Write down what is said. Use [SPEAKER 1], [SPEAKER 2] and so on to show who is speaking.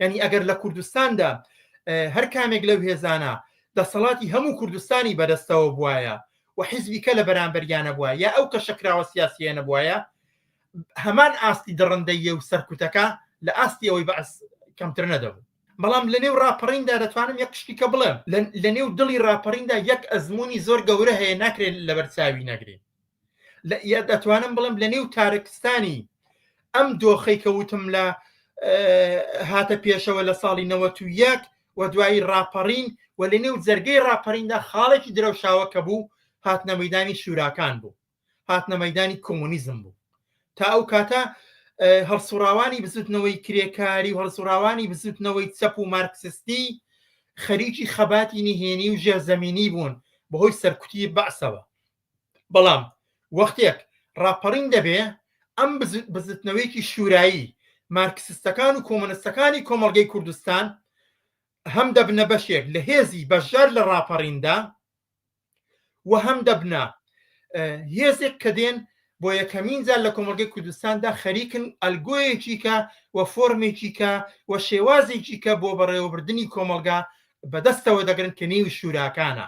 [SPEAKER 1] ینی ئەگەر لە کوردستاندا هەر کامێک لەو هێزانە دەسەڵاتی هەموو کوردستانی بەدەستەوە بووایە و حیزبیکە لە بەرامبەریانە بووە یا ئەو کەشەکراوە سیاسیە نەبووایە هەمان ئاستی دڕندەیە و سەرکوتەکە لە ئاستی ئەوەی بەعس کەمتر نەدەبوو. بەڵام لە نێو ڕاپەڕیندا دەتوانم یەک شتی کە بڵێم لە نێو دڵی ڕاپەڕیندا یەک ئەزمموی زۆر گەورە هەیە ناکرێت لە بەرچاوی نەگرێت. دەتوانم بڵم لە نێو تارکستانی ئەم دۆخەی کەوتم لە هاتە پێشەوە لە ساڵی 91 و دوایی ڕاپەڕین و لە نێو جەرگەی ڕاپەڕیندا خاڵێکی درەوشاوە کە بوو هاتنە مەیدانی شوراکان بوو، هاتنە مەیدانی کۆمۆنیزم بوو. تا ئەو کاتە هەڵسوڕاوانی بزوتنەوەی کرێکاری و هەڵسوڕاوانی بزوتنەوەی چەپ و مارکسستی خەریکی خەباتی نهێنی و ژێرزەمینی بوون بەهۆی سەرکوتی بەعسەوە. بەڵام وەختێک ڕاپەڕین دەبێ ئەم بزوتنەوەیکی شورایی مارکسستەکان و کۆمۆنستەکانی کۆمەڵگەی کوردستان هەم دەبنە بەشێک لە هێزی بەشدار لە ڕاپەڕیندا و هەم دەبنە هێزێک کە دێن بۆ یەکەمین جار لە کۆمەڵگەی کوردستاندا خەریکن ئەلگۆیەکی کە و فۆرمێکی کە و شێوازێکی کە بۆ بەڕێوەبردننی کۆمەڵگا بەدەستەوە دەگرن کە نێوی شوراکانە.